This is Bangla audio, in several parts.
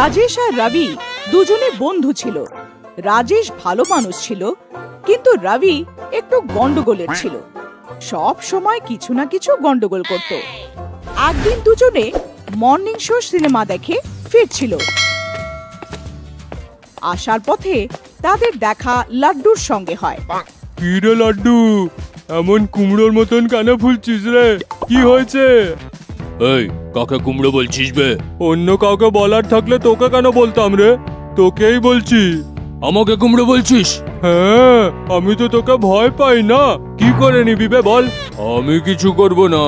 রাজেশ আর রবি দুজনে বন্ধু ছিল। রাজেশ ভালো মানুষ ছিল, কিন্তু রবি একটু গন্ডগোলের ছিল। সব সময় কিছু না কিছু গন্ডগোল করত। একদিন দুজনে মর্নিং শো সিনেমা দেখে ফিরছিল। আসার পথে তাদের দেখা লাড্ডুর সঙ্গে হয়। কি রে লাড্ডু, এমন কুমড়োর মতন কেন ফুলছিস রে? কি হয়েছে? এই, কাকে কুমড়ো বলছিস বে? অন্য কাউকে বলার থাকলে তোকে কেন বলতাম রে? তোকেই বলছি। আমাকে কুমড়ো বলছিস? হ্যাঁ, আমি তো তোকে ভয় পাই না। কি করে নিবি বে বল? আমি কিছু করব না,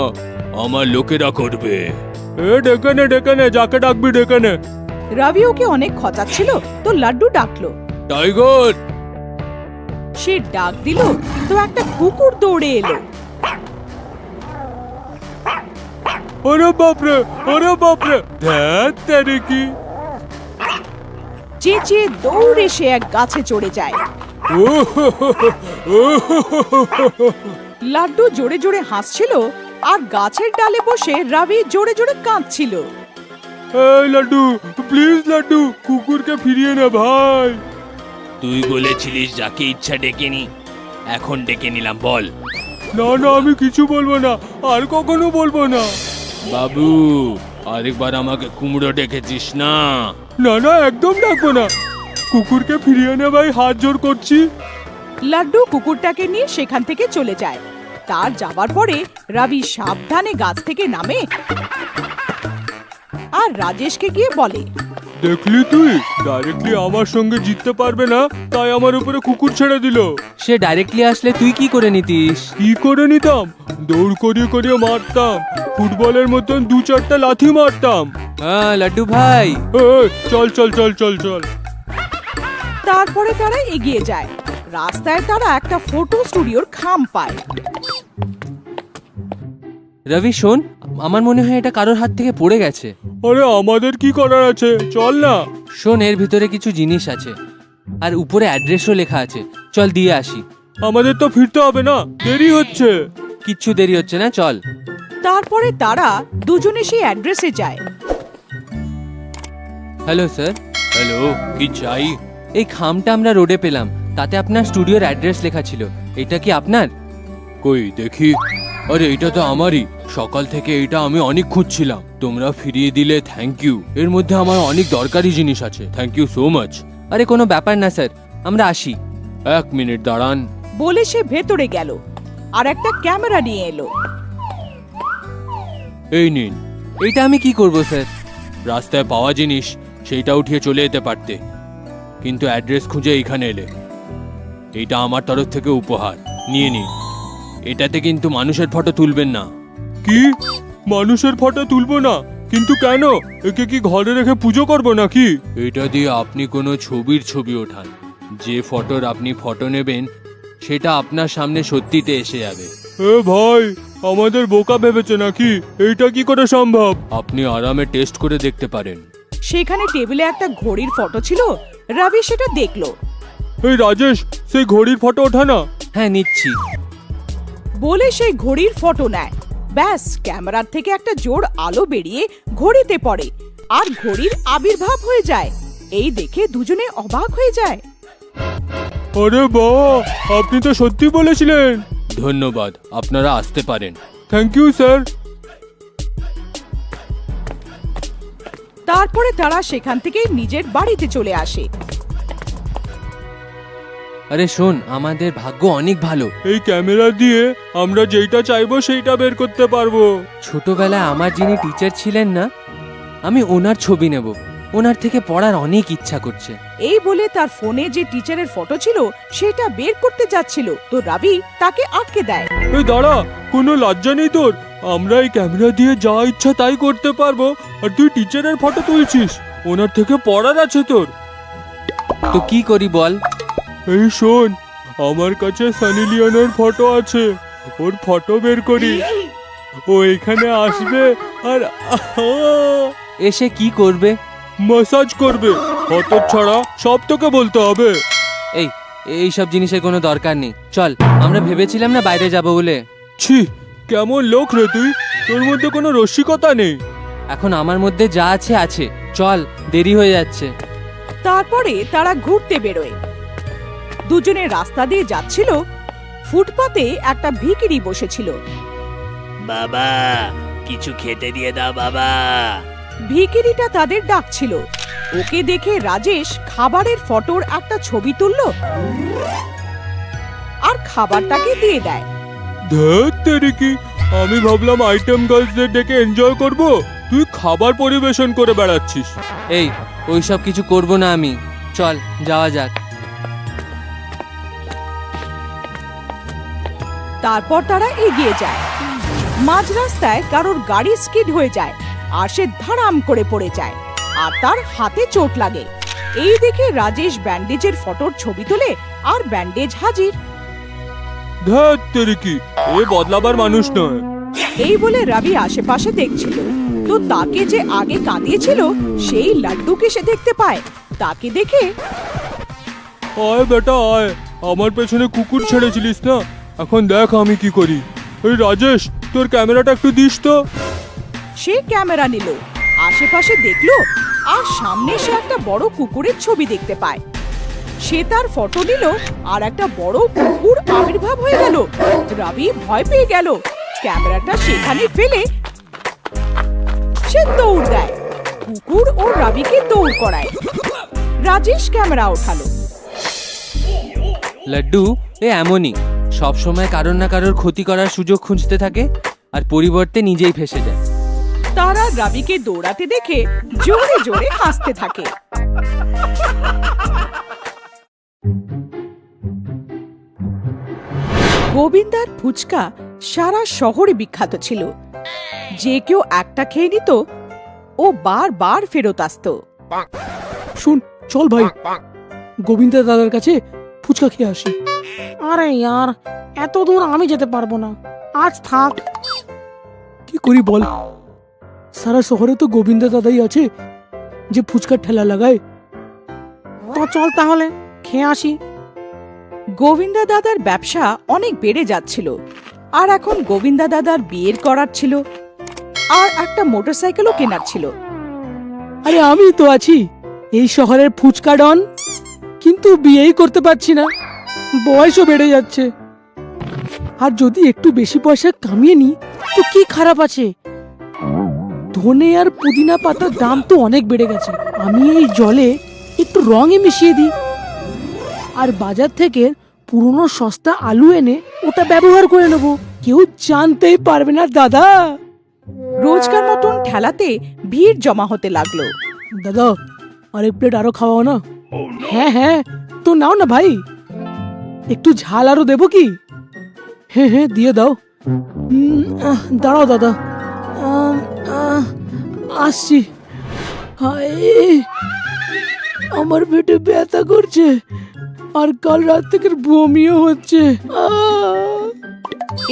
আমার লোকেরা করবে। ডেকে নে, যাকে ডাকবি ডেকে নে। রবি ওকে অনেক খচাচ্ছিল, তো লাড্ডু ডাকলো। টাইগার! সে ডাক দিল তো একটা কুকুর দৌড়ে এলো। ওরে বাপরে, ধ্যাত তেরে কি! চেঁচিয়ে দৌড়ে সে এক গাছে চড়ে যায়। লাড্ডু জোরে জোরে হাসছিল, আর গাছের ডালে বসে রবি জোরে জোরে কাঁদছিল। এই লাড্ডু, প্লিজ লাড্ডু, কুকুরকে ফিরিয়ে নে ভাই। তুই বলেছিলিস যাকে ইচ্ছা ডেকে নি, এখন ডেকে নিলাম, বল। না, আমি কিছু বলবো না, আর কখনো বলবো না। বাবু, আরেকবার আমাকে কুমড়ো ডেকেছিস না। না, একদম ডাকবো না। কুকুরকে ফিরিয়ে নে ভাই, হাত জোর করছি। লাড্ডু কুকুরটাকে নিয়ে সেখান থেকে চলে যায়। তার যাবার পরে রবি সাবধানে গাছ থেকে নামে আর রাজেশকে গিয়ে বলে, দেখলি তুই, ডাইরেক্টলি আমার সঙ্গে জিততে পারবে না, তাই আমার উপরে কুকুর ছেড়ে দিল। সে ডাইরেক্টলি আসলে তুই কি করে নিতিস? কি করে নিতাম? দৌড় করিয়ে মারতাম, ফুটবলের মতন 2-4টা লাথি মারতাম। হ্যাঁ লাড্ডু ভাই। চল। তারপরে তারা এগিয়ে যায়। রাস্তায় তারা একটা ফটো স্টুডিওর খাম পায়। রবি শোন, আমার মনে হয় এটা কারোর হাত থেকে পড়ে গেছে। আরে আমাদের কি করার আছে, চল না। শোন, এর ভিতরে কিছু জিনিস আছে, আর উপরে অ্যাড্রেসও লেখা আছে। চল দিয়ে আসি। আমাদের তো ফিরতে হবে না, দেরি হচ্ছে। কিচ্ছু দেরি হচ্ছে না, চল। তারপরে তারা দুজনে সেই অ্যাড্রেসে যায়। Hello sir. হ্যালো, কি চাই? এই খামটা আমরা রোডে পেলাম, তাতে আপনার স্টুডিওর অ্যাড্রেস লেখা ছিল। এটা কি আপনার? কই দেখি। আরে এটা তো আমারই, সকাল থেকে এটা আমি অনেক খুঁজছিলাম। তোমরা ফিরিয়ে দিলে থ্যাংক ইউ। এর মধ্যে আমার অনেক দরকারি জিনিস আছে। Thank you so much. আরে কোনো ব্যাপার না স্যার, আমরা আসি। 1 মিনিট দাঁড়ান। বলে সে ভেতরে গেল আর একটা ক্যামেরা নিয়ে এলো। এই নিন। এইটা আমি কি করব স্যার? রাস্তায় পাওয়া জিনিস, সেইটা উঠিয়ে চলে যেতে পারতে, কিন্তু অ্যাড্রেস খুঁজে এইখানে এলে। এইটা আমার তরফ থেকে উপহার, নিয়ে নিন। এটাতে কিন্তু মানুষের ফটো তুলবেন না। কি? মানুষের ফটো তুলবো না? কিন্তু কেন? একে কি ঘরে রেখে পুজো করবো নাকি? এটা দিয়ে আপনি কোনো ছবি ওঠান। যে ফটোর আপনি ফটো নেবেন, সেটা আপনার সামনে সত্যিতে এসে যাবে। ভাই, আমাদের বোকা ভেবেছে নাকি? এইটা কি করে সম্ভব? আপনি আরামে টেস্ট করে দেখতে পারেন। সেখানে টেবিলে একটা ঘড়ির ফটো ছিল। রবি সেটা দেখলো। এই রাজেশ, সেই ঘড়ির ফটো ওঠা না। হ্যাঁ নিচ্ছি। বলে সেই ঘড়ির ফটো নেয়। ব্যাস, ক্যামেরার থেকে একটা জোর আলো বেরিয়ে ঘড়িতে পড়ে, আর ঘড়ির আবির্ভাব হয়ে যায়। এই দেখে দুজনে অবাক হয়ে যায়। আরে বাহ, আপনি তো সত্যি বলেছিলেন। ধন্যবাদ, আপনারা আসতে পারেন। Thank you sir. তারপরে তারা সেখান থেকে নিজের বাড়িতে চলে আসে। আরে শোন, আমাদের ভাগ্য অনেক ভালো। এই ক্যামেরা দিয়ে আমরা যেটা চাইবো সেইটা বের করতে পারবো। ছোটবেলায় আমার যিনি টিচার ছিলেন না, আমি ওনার ছবি নেব। ওনার থেকে পড়ার অনেক ইচ্ছা করছে। এই বলে তার ফোনে যে টিচারের ফটো ছিল সেটা বের করতে যাচ্ছিল, তো রবি তাকে আটকে দেয়। এই দাঁড়া, কোনো লজ্জা নেই তোর? আমরা এই ক্যামেরা দিয়ে যা ইচ্ছা তাই করতে পারবো, আর তুই টিচারের ফটো তুলছিস? ওনার থেকে পড়ার আছে তোর? তো কি করি বল? এই শোন, আমার কাছে সানি লিওনের ফটো আছে, ওর ফটো বের করি। ও এখানে আসবে আর এসে কি করবে? ম্যাসাজ করবে। ফটো ছাড়া সব তোকে বলতে হবে। এই সব জিনিসের কোনো দরকার নেই, চল। আমরা ভেবেছিলাম না বাইরে যাব বলে। ছি, কেমন লোক রে তুই? তোর মধ্যে কোনো রসিকতা নেই। এখন আমার মধ্যে যা আছে আছে, চল, দেরি হয়ে যাচ্ছে। তারপরে তারা ঘুরতে বেরোয়। দুজনে রাস্তা দিয়ে যাচ্ছিল। ফুটপাতে একটা ভিখিরি বসেছিল। বাবা, কিছু খেতে দিয়ে দাও বাবা। ভিখিরিটা তাদের ডাকছিল। ওকে দেখে রাজেশ খাবারের ফটোর একটা ছবি তুলল আর খাবারটাকে দিয়ে দেয়। ধ্যাৎ তেরিকি, আমি ভাবলাম আইটেম গার্লসদের ডেকে এনজয় করব, তুই খাবার পরিবেশন করে বেড়াচ্ছিস। এই, ওইসব কিছু করব না আমি। চল যাওয়া যাক। তারপর তারা এগিয়ে যায়। মাঝ রাস্তায় কারোর গাড়ি স্কিড হয়ে যায় আর সে ধাড়াম করে পড়ে যায় আর তার হাতে চোট লাগে। এই দেখে রাজেশ ব্যান্ডেজের ফটোর ছবি তোলে আর ব্যান্ডেজ হাজির। ধ্যাৎ তেরিকি, এ বদলাবার মানুষ নয়। এই বলে রবি আশেপাশে দেখছিল, তো তাকে যে আগে কাঁদিয়েছিল সেই লাড্ডুকে সে দেখতে পায়। তাকে দেখে, আয় বেটা আয়, আমার পেছনে কুকুর ছেড়েছিলিস না, এখন দেখ আমি কি করি। ওই রাজেশ, তোর ক্যামেরাটা একটু দিস তো। সে ক্যামেরা নিল, আশেপাশে দেখলো আর সামনে সে একটা বড় কুকুরের ছবি দেখতে পায়। সে তার ফটো নিল আর একটা বড় কুকুর আবির্ভাব হয়ে গেল। রবি ভয় পেয়ে গেল। ক্যামেরাটা সেখানে ফেলে সে দৌড় দেয়। কুকুর ও রবিকে দৌড় করায়। রাজেশ ক্যামেরা ওঠালো। লাড্ডু এ এমনই, সব সময় কারোর না কারোর ক্ষতি করার সুযোগ খুঁজতে থাকে আর পরিবর্তে নিজেই ফেসে যায়। তারা রবিকে দৌড়াতে দেখে জোরে জোরে হাসতে থাকে। গোবিন্দার ফুচকা সারা শহরে বিখ্যাত ছিল। যে কেউ একটা খেয়ে নিত ও বারবার ফেরত আসতো। শুন, চল ভাই, গোবিন্দা দাদার কাছে ফুচকা খেয়ে আসি। আরে ইয়ার, এত দূর আমি যেতে পারবো না, আজ থাক। কি করি বল, সারা শহরে তো গোবিন্দা দাদাই আছে যে ফুচকার ঠেলা লাগায়। তো চল তাহলে খেয়ে আসি। গোবিন্দা দাদার ব্যবসা অনেক বেড়ে যাচ্ছিল আর এখন গোবিন্দা দাদার বিয়ের করার ছিল আর একটা মোটরসাইকেলও কেনার ছিল। আরে আমি তো আছি এই শহরের ফুচকা ডন, কিন্তু বিয়েই করতে পারছি না, বয়সও বেড়ে যাচ্ছে। আর যদি একটু বেশি পয়সা কামিয়ে নি তো কি খারাপ আছে? ধনে আর পুদিনা পাতার দাম তো অনেক বেড়ে গেছে, আমি এই জলে একটু রঙে মিশিয়ে দিই আর বাজার থেকে পুরনো সস্তা আলু এনে ওটা ব্যবহার করে নেব, কেউ জানতেই পারবে না দাদা। রোজকার মতন ঠেলাতে ভিড় জমা হতে লাগলো। দাদা, আরেক প্লেট আরো খাওয়াও না। হ্যাঁ হ্যাঁ, তো নাও না ভাই, একটু ঝাল আরো দেবো কি? হ্যাঁ হ্যাঁ, দিয়ে দাও। দাঁড়াও দাদা, আসছি। হায়, আমার পেটে ব্যথা করছে আর কাল রাত থেকে বমিও হচ্ছে।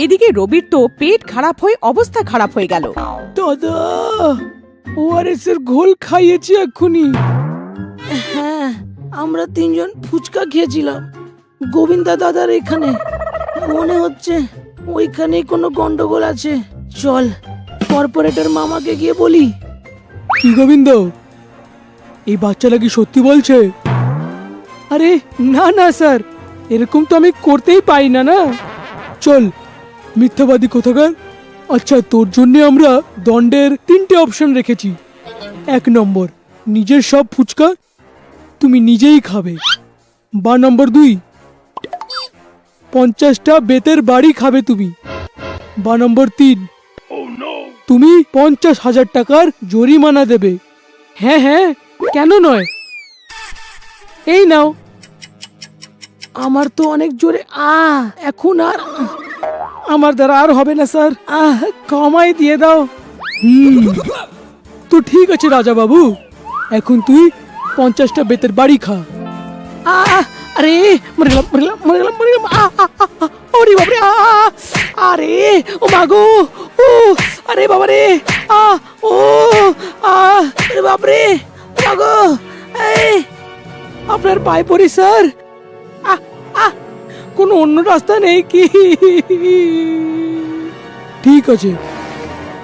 এদিকে রবির তো পেট খারাপ হয়ে অবস্থা খারাপ হয়ে গেল। দাদা, ওআরএস এর ঘোল খাইয়েছি এক্ষুনি। হ্যাঁ, আমরা তিনজন ফুচকা খেয়েছিলাম গোবিন্দা দাদার এখানে, মনে হচ্ছে ওইখানেই কোনো গন্ডগোল আছে। চল কর্পোরেটর মামাকে গিয়ে বলি। কি গোবিন্দ, এই বাচ্চাটা কি সত্যি বলছে? আরে না না স্যার, এরকম তো আমি করতেই পারি না। না চল, মিথ্যাবাদী কোথাকার। আচ্ছা, তোর জন্য আমরা দণ্ডের 3টে অপশন রেখেছি। 1 নম্বর, নিজের সব ফুচকা তুমি নিজেই খাবে। বা নম্বর 2, 50টা বেতের বাড়ি খাবে তুমি। বা নম্বর 3, তুমি 50,000 টাকার জরিমানা দেবে। হ্যাঁ হ্যাঁ, কেন নয়? এই নাও। আমার তো অনেক জোরে এখন আর আমার দ্বারা আর হবে না স্যার, কমাই দিয়ে দাও। তো ঠিক আছে রাজা বাবু, এখন তুই 50টা বেতের বাড়ি খা। আরে মরে গেলাম মরে গেলাম মরে গেলাম মরে গেলাম। ওরে বাবারে, আরে ও মাগো, ও আরে বাবারে, ও আরে বাপরে মাগো, এই আপনার পায়ে পড়ি স্যার। কোনো অন্য রাস্তা নেই কি? ঠিক আছে,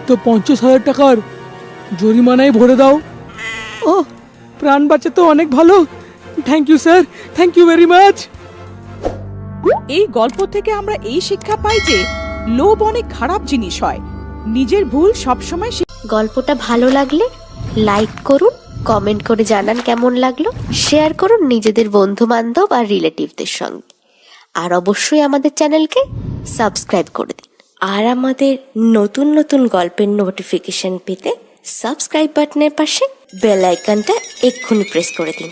তো 50,000 টাকার জরিমানায় ভরে দাও। ও প্রাণ বাঁচে তো অনেক ভালো। Thank you sir, thank you very much. এই গল্প থেকে আমরা এই শিক্ষা পাই যে লোভ অনেক খারাপ জিনিস হয়। নিজের ভুল সবসময় গল্পটা ভালো লাগলে লাইক করুন, কমেন্ট করে জানান কেমন লাগলো, শেয়ার করুন নিজেদের বন্ধু বান্ধব আর রিলেটিভদের সঙ্গে, আর অবশ্যই আমাদের চ্যানেলকে সাবস্ক্রাইব করে দিন। আর আমাদের নতুন নতুন গল্পের নোটিফিকেশন পেতে সাবস্ক্রাইব বাটনের পাশে বেল আইকনটা এক্ষুনি প্রেস করে দিন।